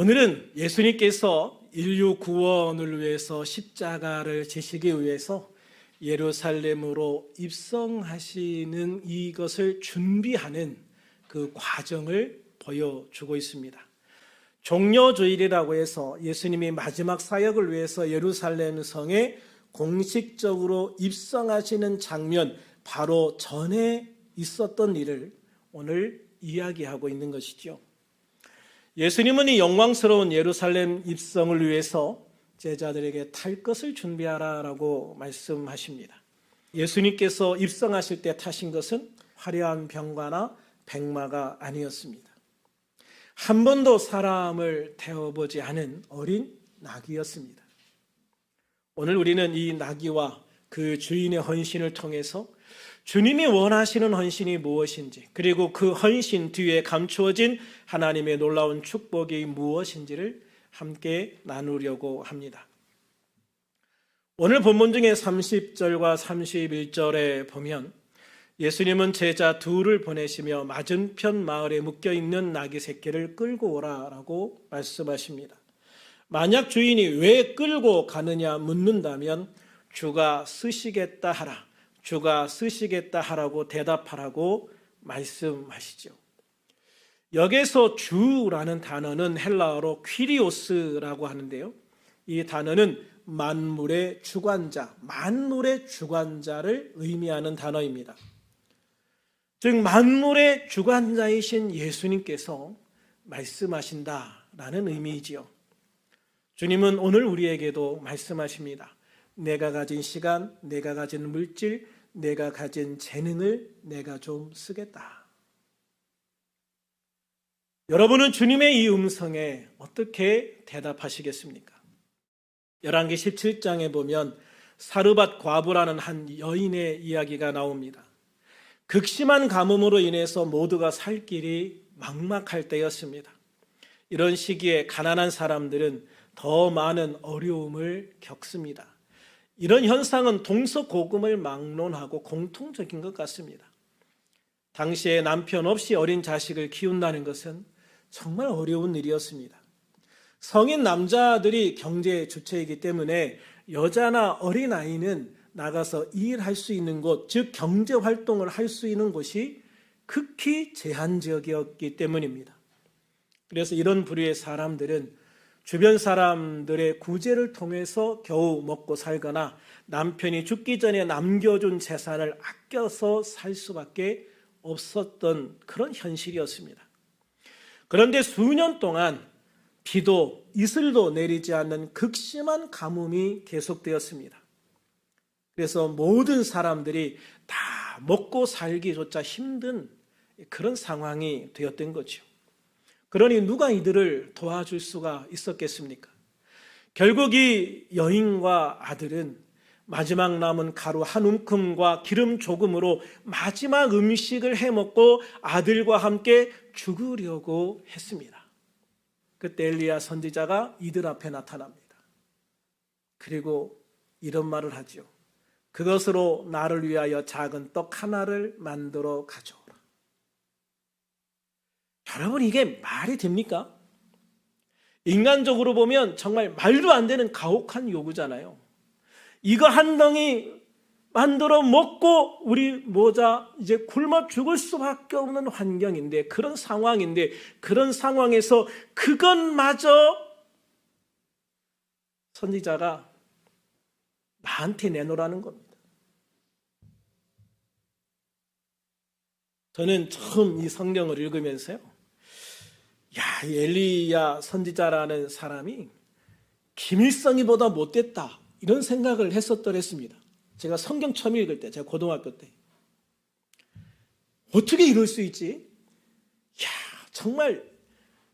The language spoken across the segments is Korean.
오늘은 예수님께서 인류 구원을 위해서 십자가를 지시기 위해서 예루살렘으로 입성하시는 이것을 준비하는 그 과정을 보여주고 있습니다. 종려주일이라고 해서 예수님이 마지막 사역을 위해서 예루살렘 성에 공식적으로 입성하시는 장면, 바로 전에 있었던 일을 오늘 이야기하고 있는 것이죠. 예수님은 이 영광스러운 예루살렘 입성을 위해서 제자들에게 탈 것을 준비하라라고 말씀하십니다. 예수님께서 입성하실 때 타신 것은 화려한 병과나 백마가 아니었습니다. 한 번도 사람을 태워보지 않은 어린 나귀였습니다. 오늘 우리는 이 나귀와 그 주인의 헌신을 통해서 주님이 원하시는 헌신이 무엇인지, 그리고 그 헌신 뒤에 감추어진 하나님의 놀라운 축복이 무엇인지를 함께 나누려고 합니다. 오늘 본문 중에 30절과 31절에 보면 예수님은 제자 둘을 보내시며 맞은편 마을에 묶여있는 나귀 새끼를 끌고 오라라고 말씀하십니다. 만약 주인이 왜 끌고 가느냐 묻는다면 주가 쓰시겠다 하라, 주가 쓰시겠다 하라고 대답하라고 말씀하시죠. 여기서 주라는 단어는 헬라어로 퀴리오스라고 하는데요, 이 단어는 만물의 주관자, 만물의 주관자를 의미하는 단어입니다. 즉 만물의 주관자이신 예수님께서 말씀하신다라는 의미이지요. 주님은 오늘 우리에게도 말씀하십니다. 내가 가진 시간, 내가 가진 물질, 내가 가진 재능을 내가 좀 쓰겠다. 여러분은 주님의 이 음성에 어떻게 대답하시겠습니까? 열왕기 17장에 보면 사르밧 과부라는 한 여인의 이야기가 나옵니다. 극심한 가뭄으로 인해서 모두가 살 길이 막막할 때였습니다. 이런 시기에 가난한 사람들은 더 많은 어려움을 겪습니다. 이런 현상은 동서고금을 막론하고 공통적인 것 같습니다. 당시에 남편 없이 어린 자식을 키운다는 것은 정말 어려운 일이었습니다. 성인 남자들이 경제의 주체이기 때문에 여자나 어린아이는 나가서 일할 수 있는 곳, 즉 경제활동을 할 수 있는 곳이 극히 제한적이었기 때문입니다. 그래서 이런 부류의 사람들은 주변 사람들의 구제를 통해서 겨우 먹고 살거나 남편이 죽기 전에 남겨준 재산을 아껴서 살 수밖에 없었던 그런 현실이었습니다. 그런데 수년 동안 비도 이슬도 내리지 않는 극심한 가뭄이 계속되었습니다. 그래서 모든 사람들이 다 먹고 살기조차 힘든 그런 상황이 되었던 거죠. 그러니 누가 이들을 도와줄 수가 있었겠습니까? 결국 이 여인과 아들은 마지막 남은 가루 한 움큼과 기름 조금으로 마지막 음식을 해먹고 아들과 함께 죽으려고 했습니다. 그때 엘리야 선지자가 이들 앞에 나타납니다. 그리고 이런 말을 하죠. 그것으로 나를 위하여 작은 떡 하나를 만들어 가져오라. 여러분, 이게 말이 됩니까? 인간적으로 보면 정말 말도 안 되는 가혹한 요구잖아요. 이거 한 덩이 만들어 먹고 우리 모자 이제 굶어 죽을 수밖에 없는 환경인데, 그런 상황인데, 그런 상황에서 그것마저 선지자가 나한테 내놓으라는 겁니다. 저는 처음 이 성경을 읽으면서요, 이 엘리야 선지자라는 사람이 김일성이보다 못됐다, 이런 생각을 했었더랬습니다. 제가 성경 처음 읽을 때, 제가 고등학교 때. 어떻게 이럴 수 있지? 정말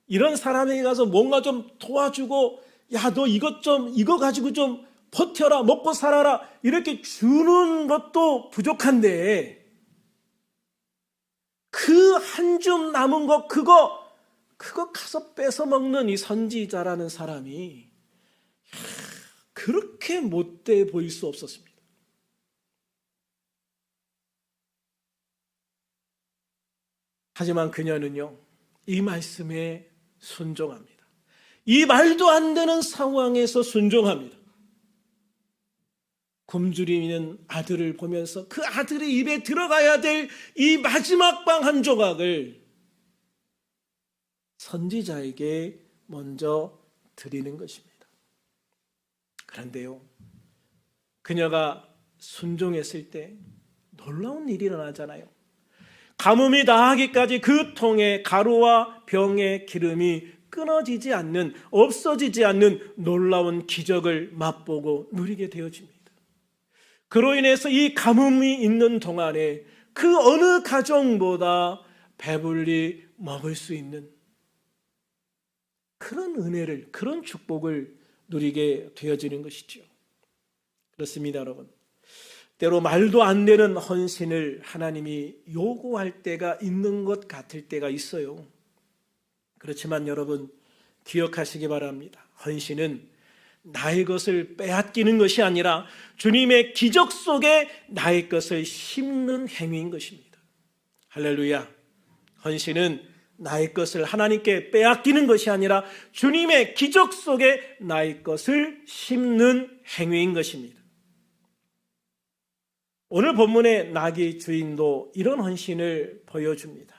이런 사람에게 가서 뭔가 좀 도와주고, 너 이거 가지고 좀 버텨라, 먹고 살아라, 이렇게 주는 것도 부족한데, 그 한 줌 남은 거, 그거 가서 뺏어 먹는 이 선지자라는 사람이 그렇게 못돼 보일 수 없었습니다. 하지만 그녀는요, 이 말씀에 순종합니다. 이 말도 안 되는 상황에서 순종합니다. 굶주리는 아들을 보면서 그 아들의 입에 들어가야 될 이 마지막 빵 한 조각을 선지자에게 먼저 드리는 것입니다. 그런데요, 그녀가 순종했을 때 놀라운 일이 일어나잖아요. 가뭄이 다하기까지 그 통에 가루와 병의 기름이 끊어지지 않는, 없어지지 않는 놀라운 기적을 맛보고 누리게 되어집니다. 그로 인해서 이 가뭄이 있는 동안에 그 어느 가정보다 배불리 먹을 수 있는 그런 은혜를, 그런 축복을 누리게 되어지는 것이죠. 그렇습니다, 여러분. 때로 말도 안 되는 헌신을 하나님이 요구할 때가 있는 것 같을 때가 있어요. 그렇지만 여러분, 기억하시기 바랍니다. 헌신은 나의 것을 빼앗기는 것이 아니라 주님의 기적 속에 나의 것을 심는 행위인 것입니다. 할렐루야. 헌신은 나의 것을 하나님께 빼앗기는 것이 아니라 주님의 기적 속에 나의 것을 심는 행위인 것입니다. 오늘 본문의 나귀 주인도 이런 헌신을 보여줍니다.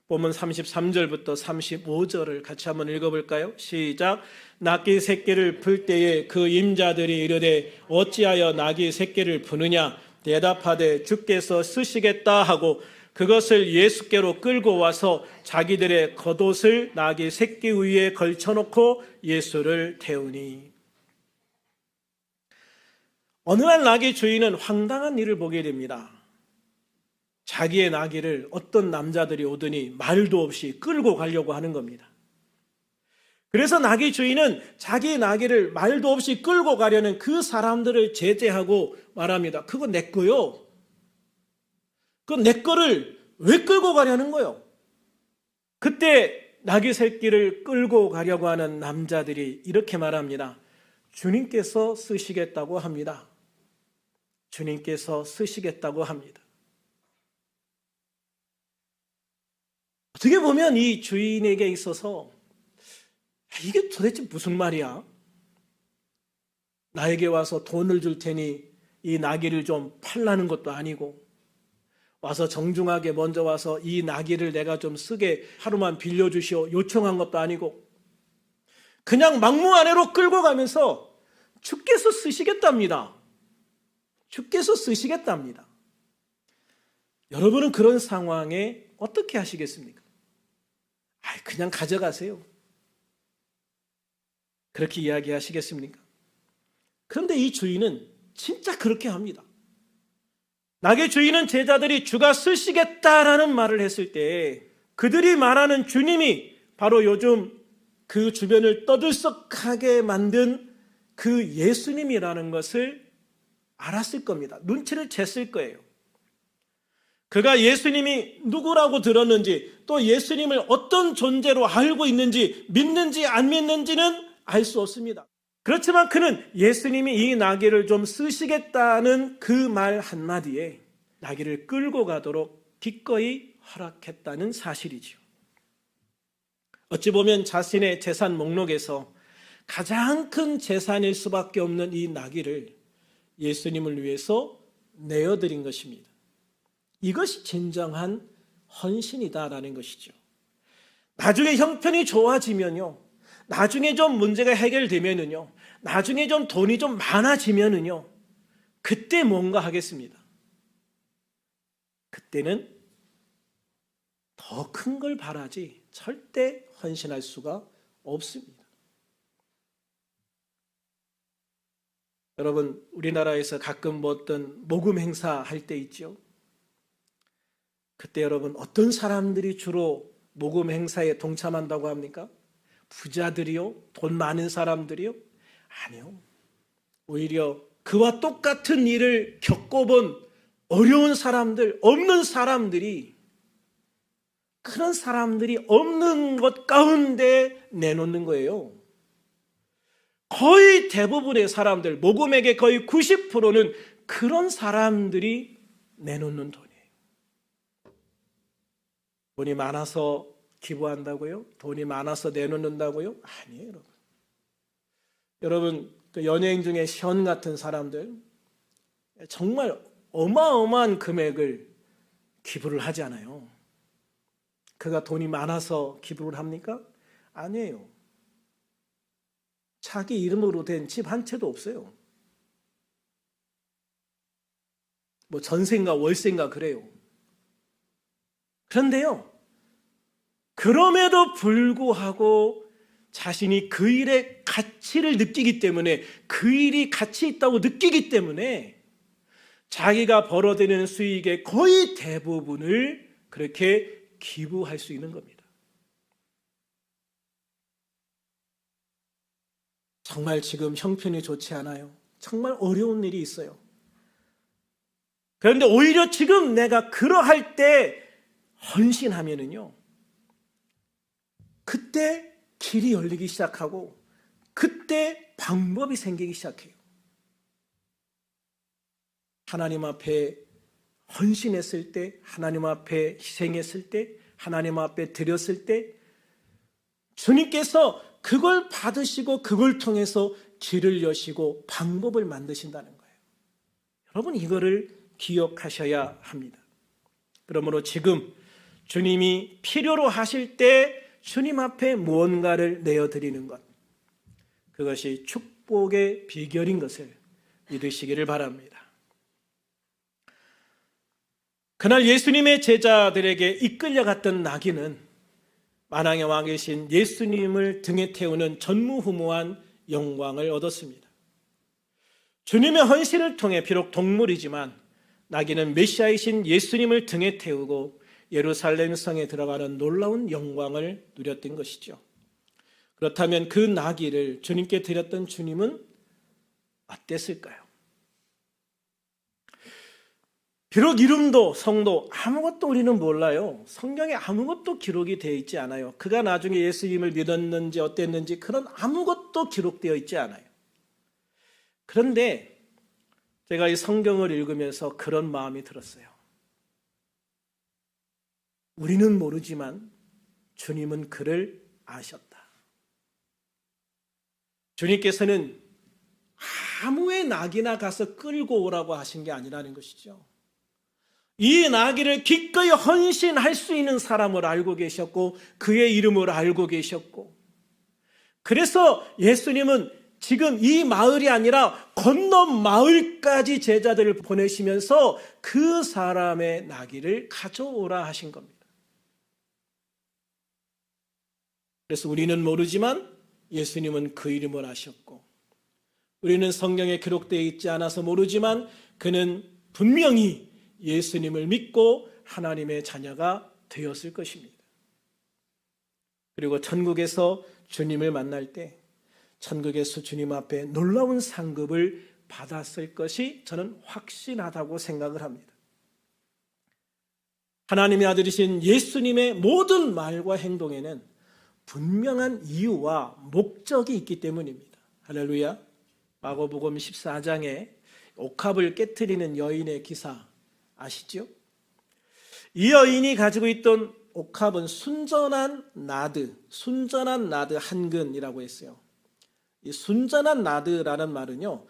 본문 33절부터 35절을 같이 한번 읽어볼까요? 시작. 나귀 새끼를 풀 때에 그 임자들이 이르되 어찌하여 나귀 새끼를 푸느냐? 대답하되 주께서 쓰시겠다 하고 그것을 예수께로 끌고 와서 자기들의 겉옷을 나귀 새끼 위에 걸쳐놓고 예수를 태우니. 어느 날 나귀 주인은 황당한 일을 보게 됩니다. 자기의 나귀를 어떤 남자들이 오더니 말도 없이 끌고 가려고 하는 겁니다. 그래서 나귀 주인은 자기 나귀를 말도 없이 끌고 가려는 그 사람들을 제재하고 말합니다. 그거 내 거요. 그거 내 거를 왜 끌고 가려는 거요? 그때 나귀 새끼를 끌고 가려고 하는 남자들이 이렇게 말합니다. 주님께서 쓰시겠다고 합니다. 주님께서 쓰시겠다고 합니다. 어떻게 보면 이 주인에게 있어서 이게 도대체 무슨 말이야? 나에게 와서 돈을 줄 테니 이 나귀를 좀 팔라는 것도 아니고 와서 정중하게 먼저 와서 이 나귀를 내가 좀 쓰게 하루만 빌려주시오 요청한 것도 아니고 그냥 막무가내로 끌고 가면서 주께서 쓰시겠답니다. 주께서 쓰시겠답니다. 여러분은 그런 상황에 어떻게 하시겠습니까? 그냥 가져가세요. 그렇게 이야기하시겠습니까? 그런데 이 주인은 진짜 그렇게 합니다. 나귀 주인은 제자들이 주가 쓰시겠다라는 말을 했을 때 그들이 말하는 주님이 바로 요즘 그 주변을 떠들썩하게 만든 그 예수님이라는 것을 알았을 겁니다. 눈치를 챘을 거예요. 그가 예수님이 누구라고 들었는지 또 예수님을 어떤 존재로 알고 있는지 믿는지 안 믿는지는 알 수 없습니다. 그렇지만 그는 예수님이 이 나귀를 좀 쓰시겠다는 그 말 한마디에 나귀를 끌고 가도록 기꺼이 허락했다는 사실이지요. 어찌 보면 자신의 재산 목록에서 가장 큰 재산일 수밖에 없는 이 나귀를 예수님을 위해서 내어드린 것입니다. 이것이 진정한 헌신이다라는 것이죠. 나중에 형편이 좋아지면요, 나중에 좀 문제가 해결되면은요, 나중에 좀 돈이 좀 많아지면은요, 그때 뭔가 하겠습니다. 그때는 더 큰 걸 바라지 절대 헌신할 수가 없습니다. 여러분, 우리나라에서 가끔 뭐 어떤 모금 행사 할 때 있죠. 그때 여러분 어떤 사람들이 주로 모금 행사에 동참한다고 합니까? 부자들이요? 돈 많은 사람들이요? 아니요. 오히려 그와 똑같은 일을 겪어본 어려운 사람들, 없는 사람들이, 그런 사람들이 없는 것 가운데 내놓는 거예요. 거의 대부분의 사람들, 모금액의 거의 90%는 그런 사람들이 내놓는 돈이에요. 돈이 많아서 기부한다고요? 돈이 많아서 내놓는다고요? 아니에요, 여러분. 여러분, 그 연예인 중에 션 같은 사람들 정말 어마어마한 금액을 기부를 하지 않아요. 그가 돈이 많아서 기부를 합니까? 아니에요. 자기 이름으로 된 집 한 채도 없어요. 뭐 전세인가 월세인가 그래요. 그런데요, 그럼에도 불구하고 자신이 그 일의 가치를 느끼기 때문에, 그 일이 가치 있다고 느끼기 때문에 자기가 벌어들이는 수익의 거의 대부분을 그렇게 기부할 수 있는 겁니다. 정말 지금 형편이 좋지 않아요. 정말 어려운 일이 있어요. 그런데 오히려 지금 내가 그러할 때 헌신하면은요, 그때 길이 열리기 시작하고 그때 방법이 생기기 시작해요. 하나님 앞에 헌신했을 때, 하나님 앞에 희생했을 때, 하나님 앞에 드렸을 때 주님께서 그걸 받으시고 그걸 통해서 길을 여시고 방법을 만드신다는 거예요. 여러분, 이거를 기억하셔야 합니다. 그러므로 지금 주님이 필요로 하실 때 주님 앞에 무언가를 내어드리는 것, 그것이 축복의 비결인 것을 믿으시기를 바랍니다. 그날 예수님의 제자들에게 이끌려갔던 나귀는 만왕의 왕이신 예수님을 등에 태우는 전무후무한 영광을 얻었습니다. 주님의 헌신을 통해 비록 동물이지만 나귀는 메시아이신 예수님을 등에 태우고 예루살렘 성에 들어가는 놀라운 영광을 누렸던 것이죠. 그렇다면 그 나귀를 주님께 드렸던 주님은 어땠을까요? 비록 이름도 성도 아무것도 우리는 몰라요. 성경에 아무것도 기록이 되어 있지 않아요. 그가 나중에 예수님을 믿었는지 어땠는지 그런 아무것도 기록되어 있지 않아요. 그런데 제가 이 성경을 읽으면서 그런 마음이 들었어요. 우리는 모르지만 주님은 그를 아셨다. 주님께서는 아무의 나귀나 가서 끌고 오라고 하신 게 아니라는 것이죠. 이 나귀를 기꺼이 헌신할 수 있는 사람을 알고 계셨고 그의 이름을 알고 계셨고, 그래서 예수님은 지금 이 마을이 아니라 건너 마을까지 제자들을 보내시면서 그 사람의 나귀를 가져오라 하신 겁니다. 그래서 우리는 모르지만 예수님은 그 이름을 아셨고, 우리는 성경에 기록되어 있지 않아서 모르지만 그는 분명히 예수님을 믿고 하나님의 자녀가 되었을 것입니다. 그리고 천국에서 주님을 만날 때 천국에서 주님 앞에 놀라운 상급을 받았을 것이 저는 확신하다고 생각을 합니다. 하나님의 아들이신 예수님의 모든 말과 행동에는 분명한 이유와 목적이 있기 때문입니다. 할렐루야. 마가복음 14장에 옥합을 깨트리는 여인의 기사 아시죠? 이 여인이 가지고 있던 옥합은 순전한 나드 한 근이라고 했어요. 이 순전한 나드라는 말은요,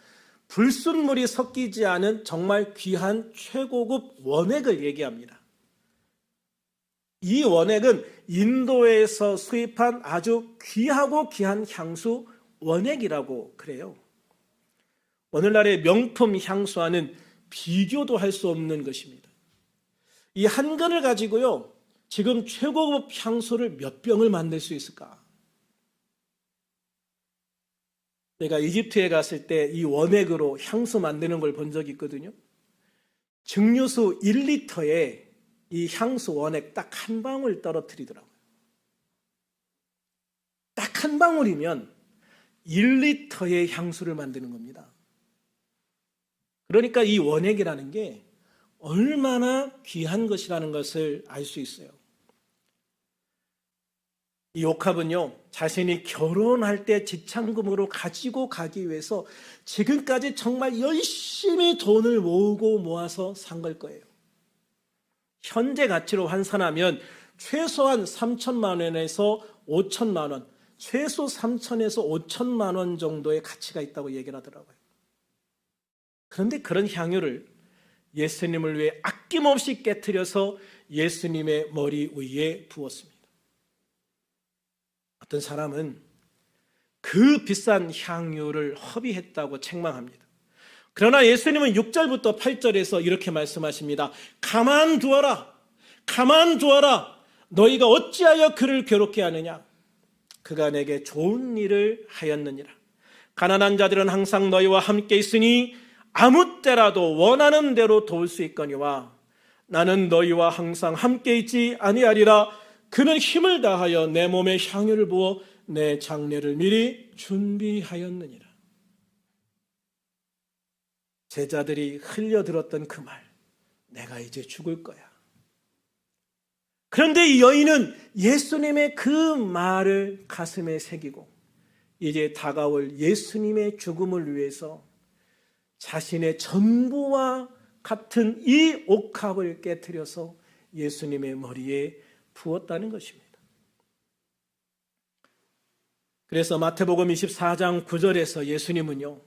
불순물이 섞이지 않은 정말 귀한 최고급 원액을 얘기합니다. 이 원액은 인도에서 수입한 아주 귀하고 귀한 향수 원액이라고 그래요. 오늘날의 명품 향수와는 비교도 할 수 없는 것입니다. 이 한 근을 가지고요, 지금 최고급 향수를 몇 병을 만들 수 있을까? 내가 이집트에 갔을 때 이 원액으로 향수 만드는 걸 본 적이 있거든요. 증류수 1리터에 이 향수 원액 딱 한 방울 떨어뜨리더라고요. 딱 한 방울이면 1리터의 향수를 만드는 겁니다. 그러니까 이 원액이라는 게 얼마나 귀한 것이라는 것을 알 수 있어요. 이 옥합은요, 자신이 결혼할 때 지참금으로 가지고 가기 위해서 지금까지 정말 열심히 돈을 모으고 모아서 산 걸 거예요. 현재 가치로 환산하면 최소한 3천만 원에서 5천만 원, 최소 3천에서 5천만 원 정도의 가치가 있다고 얘기를 하더라고요. 그런데 그런 향유를 예수님을 위해 아낌없이 깨트려서 예수님의 머리 위에 부었습니다. 어떤 사람은 그 비싼 향유를 허비했다고 책망합니다. 그러나 예수님은 6절부터 8절에서 이렇게 말씀하십니다. 가만두어라, 가만두어라. 너희가 어찌하여 그를 괴롭게 하느냐. 그가 내게 좋은 일을 하였느니라. 가난한 자들은 항상 너희와 함께 있으니 아무 때라도 원하는 대로 도울 수 있거니와 나는 너희와 항상 함께 있지 아니하리라. 그는 힘을 다하여 내 몸에 향유를 부어 내 장례를 미리 준비하였느니라. 제자들이 흘려들었던 그 말, 내가 이제 죽을 거야. 그런데 이 여인은 예수님의 그 말을 가슴에 새기고 이제 다가올 예수님의 죽음을 위해서 자신의 전부와 같은 이 옥합을 깨트려서 예수님의 머리에 부었다는 것입니다. 그래서 마태복음 24장 9절에서 예수님은요,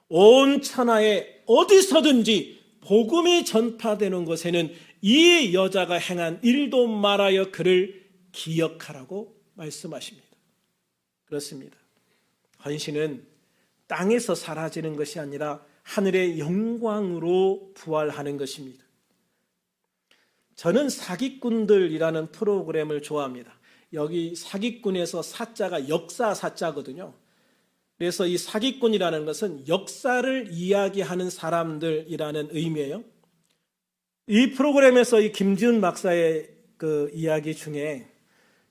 온 천하에 어디서든지 복음이 전파되는 곳에는 이 여자가 행한 일도 말하여 그를 기억하라고 말씀하십니다. 그렇습니다. 헌신은 땅에서 사라지는 것이 아니라 하늘의 영광으로 부활하는 것입니다. 저는 사기꾼들이라는 프로그램을 좋아합니다. 여기 사기꾼에서 사자가 역사 사자거든요. 그래서 이 사기꾼이라는 것은 역사를 이야기하는 사람들이라는 의미예요. 이 프로그램에서 이 김지훈 박사의 그 이야기 중에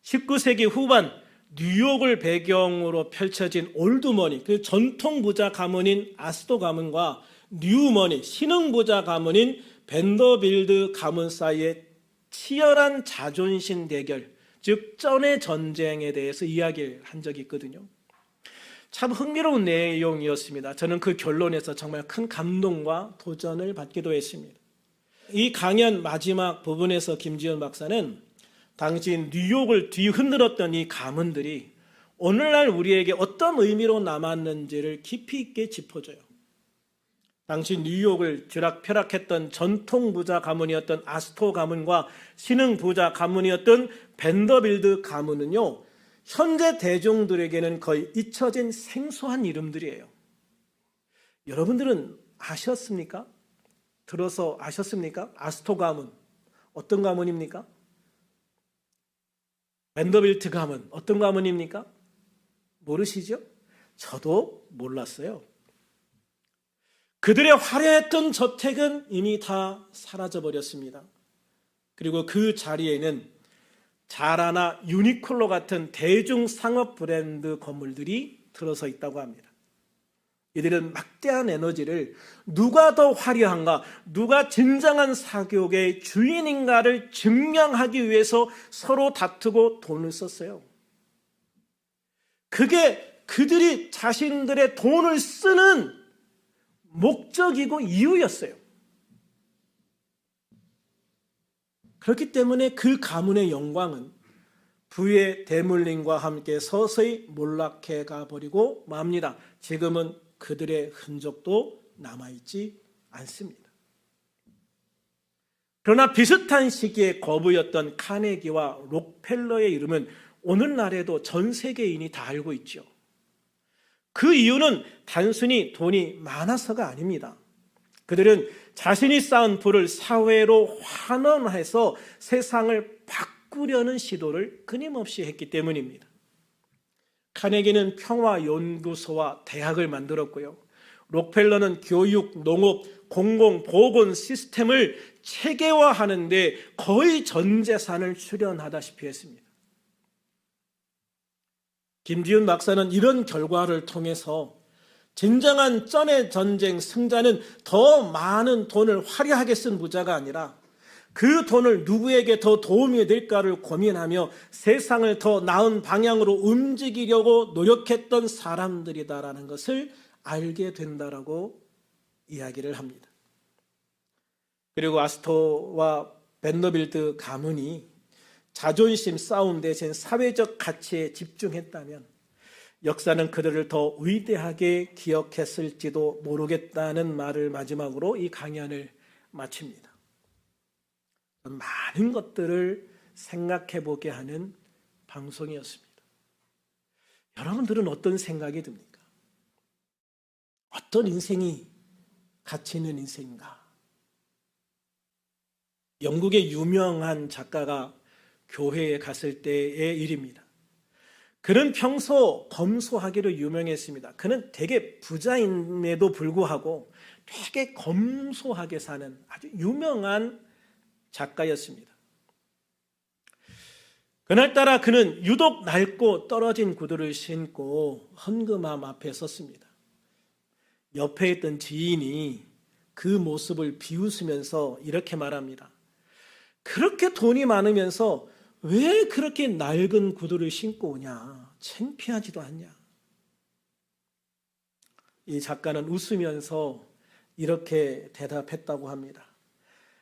19세기 후반 뉴욕을 배경으로 펼쳐진 올드머니, 그 전통 부자 가문인 아스토 가문과 뉴머니, 신흥 부자 가문인 벤더빌드 가문 사이의 치열한 자존심 대결, 즉 쩐의 전쟁에 대해서 이야기를 한 적이 있거든요. 참 흥미로운 내용이었습니다. 저는 그 결론에서 정말 큰 감동과 도전을 받기도 했습니다. 이 강연 마지막 부분에서 김지현 박사는 당시 뉴욕을 뒤흔들었던 이 가문들이 오늘날 우리에게 어떤 의미로 남았는지를 깊이 있게 짚어줘요. 당시 뉴욕을 쥐락펴락했던 전통 부자 가문이었던 아스토 가문과 신흥 부자 가문이었던 벤더빌드 가문은요, 현재 대중들에게는 거의 잊혀진 생소한 이름들이에요. 여러분들은 아셨습니까? 들어서 아셨습니까? 아스토 가문 어떤 가문입니까? 벤더빌드 가문 어떤 가문입니까? 모르시죠? 저도 몰랐어요. 그들의 화려했던 저택은 이미 다 사라져버렸습니다. 그리고 그 자리에는 자라나 유니클로 같은 대중 상업 브랜드 건물들이 들어서 있다고 합니다. 이들은 막대한 에너지를 누가 더 화려한가, 누가 진정한 사교계의 주인인가를 증명하기 위해서 서로 다투고 돈을 썼어요. 그게 그들이 자신들의 돈을 쓰는 목적이고 이유였어요. 그렇기 때문에 그 가문의 영광은 부의 대물림과 함께 서서히 몰락해 가버리고 맙니다. 지금은 그들의 흔적도 남아있지 않습니다. 그러나 비슷한 시기에 거부였던 카네기와 록펠러의 이름은 오늘날에도 전 세계인이 다 알고 있죠. 그 이유는 단순히 돈이 많아서가 아닙니다. 그들은 자신이 쌓은 부를 사회로 환원해서 세상을 바꾸려는 시도를 끊임없이 했기 때문입니다. 카네기는 평화연구소와 대학을 만들었고요. 록펠러는 교육, 농업, 공공보건 시스템을 체계화하는 데 거의 전 재산을 출연하다시피 했습니다. 김지훈 박사는 이런 결과를 통해서 진정한 쩐의 전쟁 승자는 더 많은 돈을 화려하게 쓴 부자가 아니라 그 돈을 누구에게 더 도움이 될까를 고민하며 세상을 더 나은 방향으로 움직이려고 노력했던 사람들이다라는 것을 알게 된다라고 이야기를 합니다. 그리고 아스토와 벤더빌드 가문이 자존심 싸움 대신 사회적 가치에 집중했다면 역사는 그들을 더 위대하게 기억했을지도 모르겠다는 말을 마지막으로 이 강연을 마칩니다. 많은 것들을 생각해 보게 하는 방송이었습니다. 여러분들은 어떤 생각이 듭니까? 어떤 인생이 가치 있는 인생인가? 영국의 유명한 작가가 교회에 갔을 때의 일입니다. 그는 평소 검소하기로 유명했습니다. 그는 되게 부자임에도 불구하고 되게 검소하게 사는 아주 유명한 작가였습니다. 그날따라 그는 유독 낡고 떨어진 구두를 신고 헌금함 앞에 섰습니다. 옆에 있던 지인이 그 모습을 비웃으면서 이렇게 말합니다. 그렇게 돈이 많으면서 왜 그렇게 낡은 구두를 신고 오냐? 창피하지도 않냐? 이 작가는 웃으면서 이렇게 대답했다고 합니다.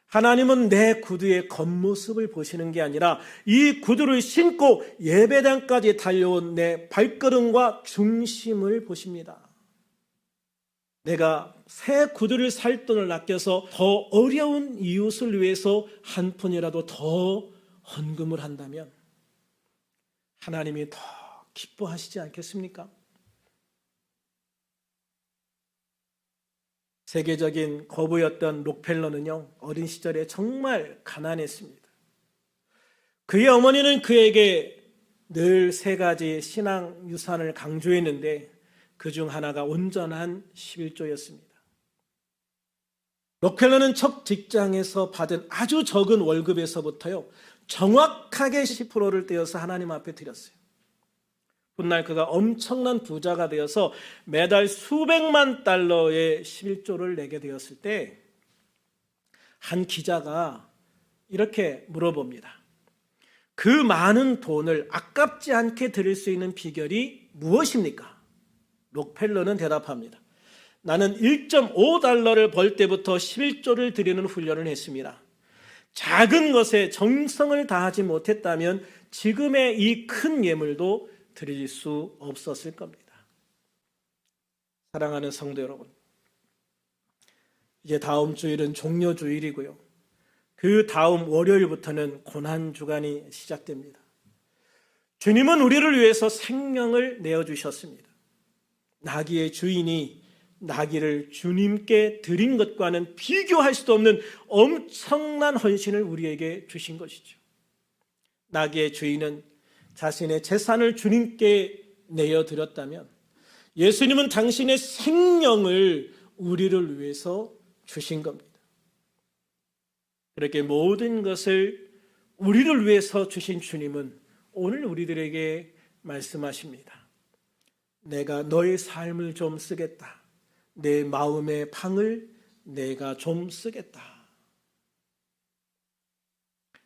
하나님은 내 구두의 겉모습을 보시는 게 아니라 이 구두를 신고 예배당까지 달려온 내 발걸음과 중심을 보십니다. 내가 새 구두를 살 돈을 아껴서 더 어려운 이웃을 위해서 한 푼이라도 더 헌금을 한다면 하나님이 더 기뻐하시지 않겠습니까? 세계적인 거부였던 록펠러는요, 어린 시절에 정말 가난했습니다. 그의 어머니는 그에게 늘 3가지 신앙 유산을 강조했는데 그 중 하나가 온전한 11조였습니다. 록펠러는 첫 직장에서 받은 아주 적은 월급에서부터요, 정확하게 10%를 떼어서 하나님 앞에 드렸어요. 훗날 그가 엄청난 부자가 되어서 매달 수백만 달러의 11조를 내게 되었을 때 한 기자가 이렇게 물어봅니다. 그 많은 돈을 아깝지 않게 드릴 수 있는 비결이 무엇입니까? 록펠러는 대답합니다. 나는 1.5달러를 벌 때부터 11조를 드리는 훈련을 했습니다. 작은 것에 정성을 다하지 못했다면 지금의 이 큰 예물도 드릴 수 없었을 겁니다. 사랑하는 성도 여러분, 이제 다음 주일은 종료주일이고요. 그 다음 월요일부터는 고난주간이 시작됩니다. 주님은 우리를 위해서 생명을 내어주셨습니다. 나귀의 주인이 나귀를 주님께 드린 것과는 비교할 수도 없는 엄청난 헌신을 우리에게 주신 것이죠. 나귀의 주인은 자신의 재산을 주님께 내어드렸다면 예수님은 당신의 생명을 우리를 위해서 주신 겁니다. 그렇게 모든 것을 우리를 위해서 주신 주님은 오늘 우리들에게 말씀하십니다. 내가 너의 삶을 좀 쓰겠다. 내 마음의 방을 내가 좀 쓰겠다.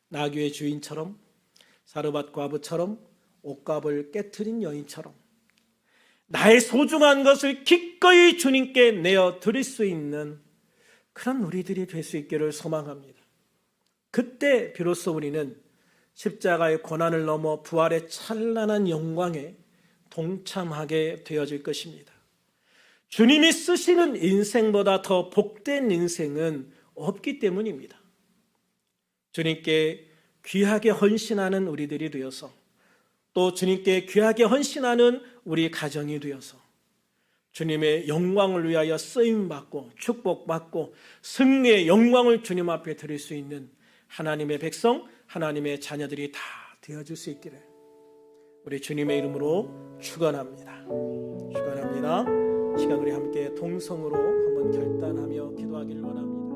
나귀의 주인처럼, 사르밧 과부처럼, 옷값을 깨트린 여인처럼 나의 소중한 것을 기꺼이 주님께 내어 드릴 수 있는 그런 우리들이 될 수 있기를 소망합니다. 그때 비로소 우리는 십자가의 고난을 넘어 부활의 찬란한 영광에 동참하게 되어질 것입니다. 주님이 쓰시는 인생보다 더 복된 인생은 없기 때문입니다. 주님께 귀하게 헌신하는 우리들이 되어서 또 주님께 귀하게 헌신하는 우리 가정이 되어서 주님의 영광을 위하여 쓰임받고 축복받고 승리의 영광을 주님 앞에 드릴 수 있는 하나님의 백성, 하나님의 자녀들이 다 되어줄 수 있기를 우리 주님의 이름으로 축원합니다. 축원합니다. 시간 우리 함께 동성으로 한번 결단하며 기도하기를 원합니다.